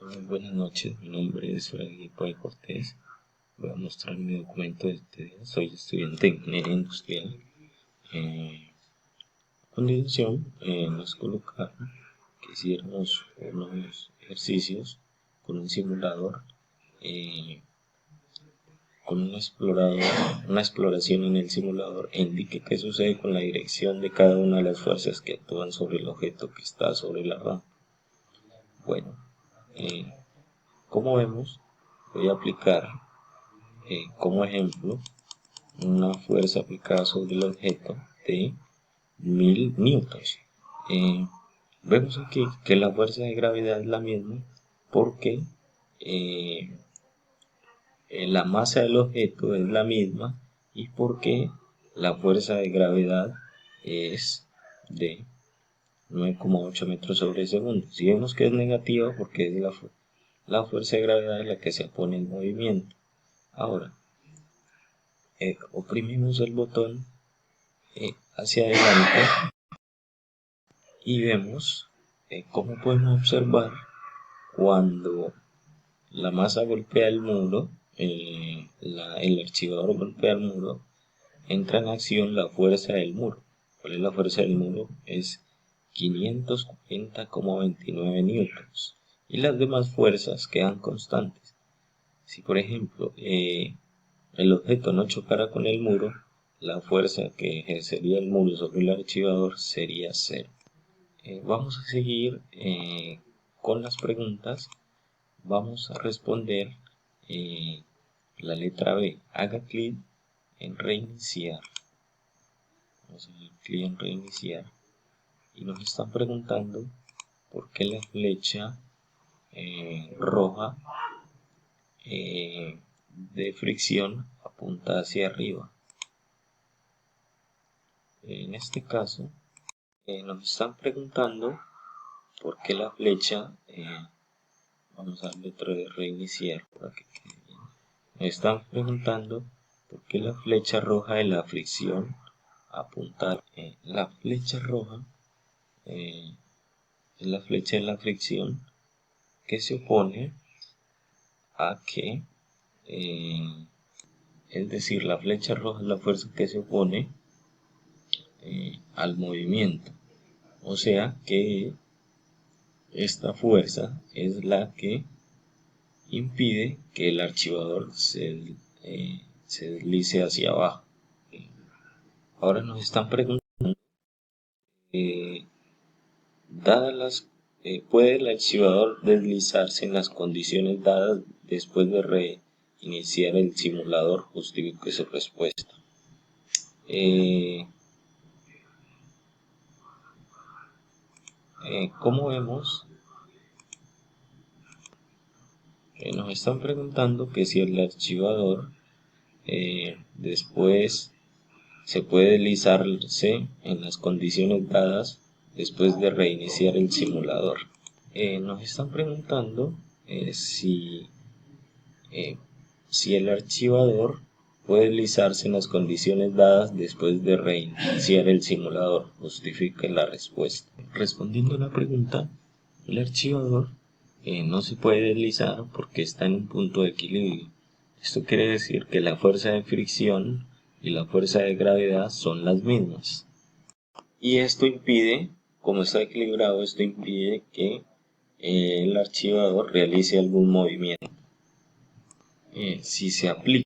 Muy buenas noches, mi nombre es Freddy Paul Cortés. Voy a mostrar mi documento de este día. Soy estudiante de Ingeniería Industrial. A continuación, nos colocaron que hiciéramos unos ejercicios con un simulador, con una exploración en el simulador e indique qué sucede con la dirección de cada una de las fuerzas que actúan sobre el objeto que está sobre la rampa. Bueno, como vemos, voy a aplicar como ejemplo una fuerza aplicada sobre el objeto de 1000 newtons. Vemos aquí que la fuerza de gravedad es la misma porque la masa del objeto es la misma y porque la fuerza de gravedad es de 9,8 metros sobre segundo. Si vemos que es negativa porque es la fuerza de gravedad la que se opone en movimiento. Ahora, oprimimos el botón hacia adelante y vemos cómo podemos observar cuando la masa golpea el muro, el archivador golpea el muro, entra en acción la fuerza del muro. ¿Cuál es la fuerza del muro? Es 540,29 newtons y las demás fuerzas quedan constantes. Si por ejemplo el objeto no chocara con el muro, la fuerza que ejercería el muro sobre el archivador sería 0. Vamos a seguir con las preguntas. Vamos a responder la letra B. Haga clic en reiniciar. Vamos a hacer clic en reiniciar. Y nos están preguntando por qué la flecha roja de fricción apunta hacia arriba. En este caso, nos están preguntando por qué la flecha, vamos a darle otra vez reiniciar para que quede bien. Nos están preguntando por qué la flecha roja de la fricción apunta. La flecha roja es la flecha de la fricción que se opone a que, es decir, la flecha roja es la fuerza que se opone al movimiento. O sea que esta fuerza es la que impide que el archivador se deslice hacia abajo. Ahora nos están preguntando, ¿puede el archivador deslizarse en las condiciones dadas después de reiniciar el simulador? Justifique su respuesta. Como vemos, nos están preguntando que si el archivador después se puede deslizarse en las condiciones dadas después de reiniciar el simulador. Nos están preguntando si el archivador puede deslizarse en las condiciones dadas después de reiniciar el simulador. Justifique la respuesta. Respondiendo a la pregunta, el archivador no se puede deslizar porque está en un punto de equilibrio. Esto quiere decir que la fuerza de fricción y la fuerza de gravedad son las mismas. Y esto impide, como está equilibrado, esto impide que el archivador realice algún movimiento. Si se aplica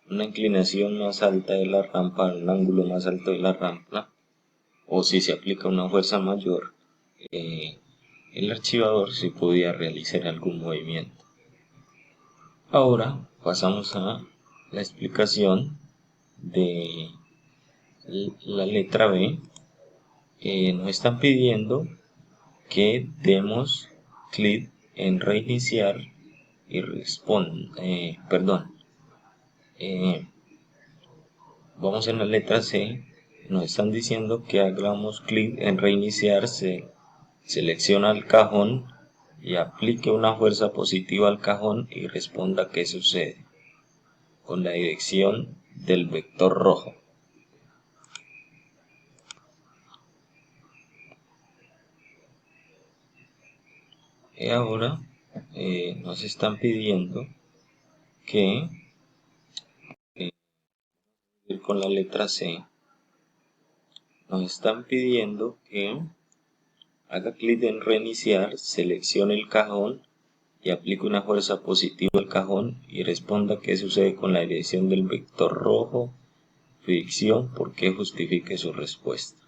una inclinación más alta de la rampa, un ángulo más alto de la rampa, o si se aplica una fuerza mayor, el archivador sí podía realizar algún movimiento. Ahora pasamos a la explicación de la letra B. Nos están pidiendo que demos clic en reiniciar y vamos en la letra C. Nos están diciendo que hagamos clic en reiniciar, se selecciona el cajón y aplique una fuerza positiva al cajón y responda qué sucede con la dirección del vector rojo. Ahora nos están pidiendo que con la letra C, nos están pidiendo que haga clic en reiniciar, seleccione el cajón y aplique una fuerza positiva al cajón y responda qué sucede con la dirección del vector rojo, fricción, por qué justifique su respuesta.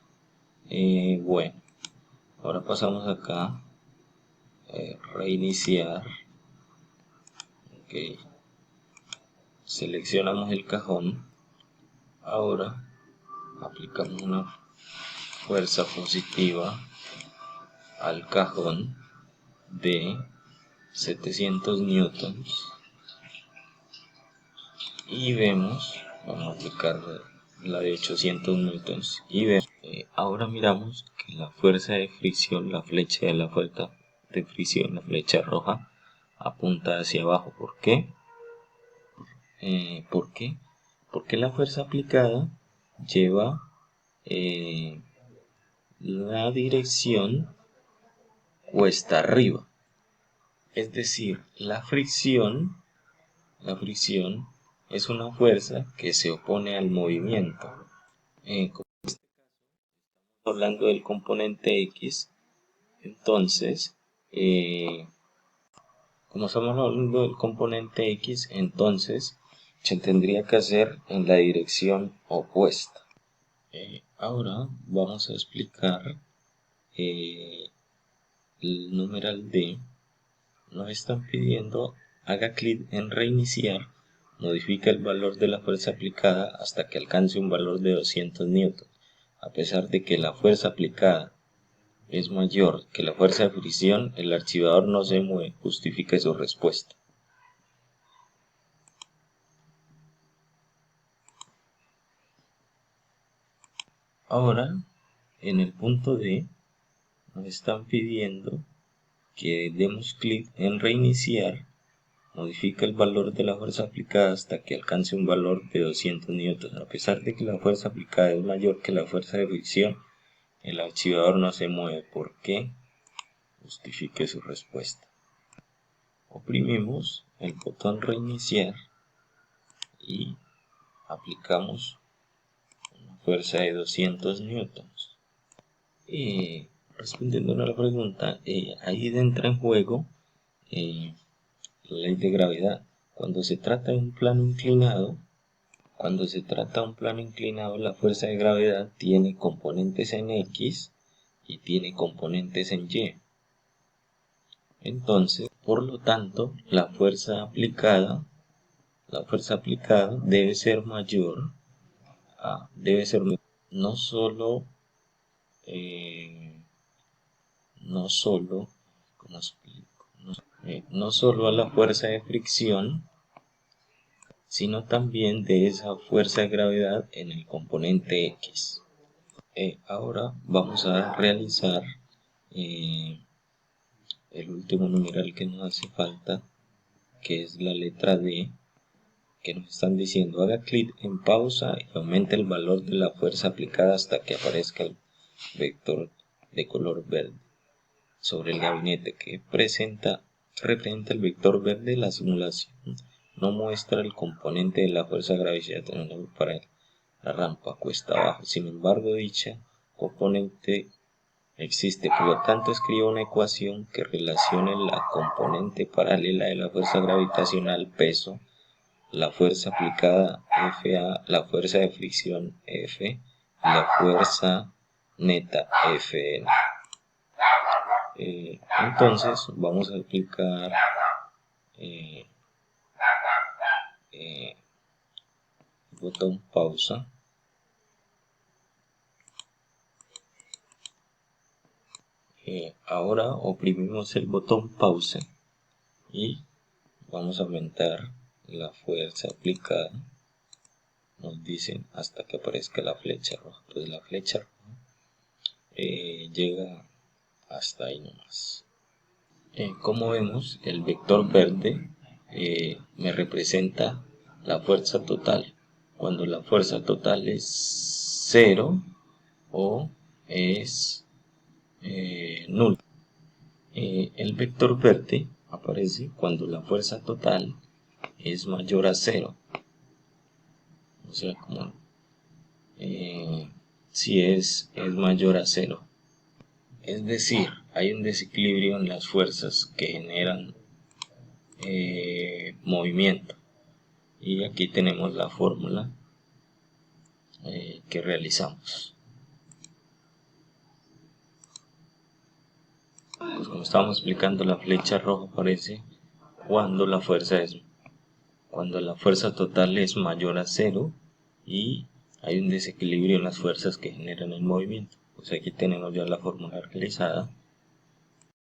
Bueno, ahora pasamos acá, reiniciar, ok, seleccionamos el cajón, ahora aplicamos una fuerza positiva al cajón de 700 newtons y vemos, vamos a aplicar la de 800 newtons y vemos, ahora miramos que la fuerza de fricción, la flecha de la fuerza de fricción, la flecha roja, apunta hacia abajo. ¿Por qué? ¿Por qué? Porque la fuerza aplicada lleva la dirección cuesta arriba. Es decir, la fricción es una fuerza que se opone al movimiento. Como estamos hablando del componente X, entonces, como estamos hablando del componente X, entonces se tendría que hacer en la dirección opuesta. Ahora vamos a explicar el numeral D. Nos están pidiendo haga clic en reiniciar, modifica el valor de la fuerza aplicada hasta que alcance un valor de 200 newtons. A pesar de que la fuerza aplicada es mayor que la fuerza de fricción, el archivador no se mueve, justifique su respuesta. Ahora, en el punto D, nos están pidiendo que demos clic en reiniciar, modifica el valor de la fuerza aplicada hasta que alcance un valor de 200 newtons. A pesar de que la fuerza aplicada es mayor que la fuerza de fricción, el archivador no se mueve. ¿Por qué? Justifique su respuesta. Oprimimos el botón reiniciar y aplicamos una fuerza de 200 newtons. Y respondiendo a la pregunta, ahí entra en juego la ley de gravedad. Cuando se trata de un plano inclinado, la fuerza de gravedad tiene componentes en X y tiene componentes en Y. Entonces, por lo tanto, la fuerza aplicada debe ser mayor a, no solo, ¿cómo explico? No solo a la fuerza de fricción, sino también de esa fuerza de gravedad en el componente X. Ahora vamos a realizar el último numeral que nos hace falta, que es la letra D, que nos están diciendo haga clic en pausa y aumente el valor de la fuerza aplicada hasta que aparezca el vector de color verde sobre el gabinete que representa el vector verde. La simulación no muestra el componente de la fuerza gravitacional para la rampa cuesta abajo. Sin embargo, dicha componente existe, por lo tanto escriba una ecuación que relacione la componente paralela de la fuerza gravitacional peso, la fuerza aplicada Fa, la fuerza de fricción F y la fuerza neta Fn. Entonces vamos a aplicar el botón pausa. Ahora oprimimos el botón pausa y vamos a aumentar la fuerza aplicada. Nos dicen hasta que aparezca la flecha roja. Pues la flecha roja llega hasta ahí nomás. Como vemos, el vector verde me representa la fuerza total. Cuando la fuerza total es 0 o es nula. el vector verde aparece cuando la fuerza total es mayor a 0. O sea, como si es mayor a 0. Es decir, hay un desequilibrio en las fuerzas que generan movimiento. Y aquí tenemos la fórmula que realizamos. Pues como estábamos explicando, la flecha roja aparece cuando la fuerza total es mayor a 0 y hay un desequilibrio en las fuerzas que generan el movimiento. Pues aquí tenemos ya la fórmula realizada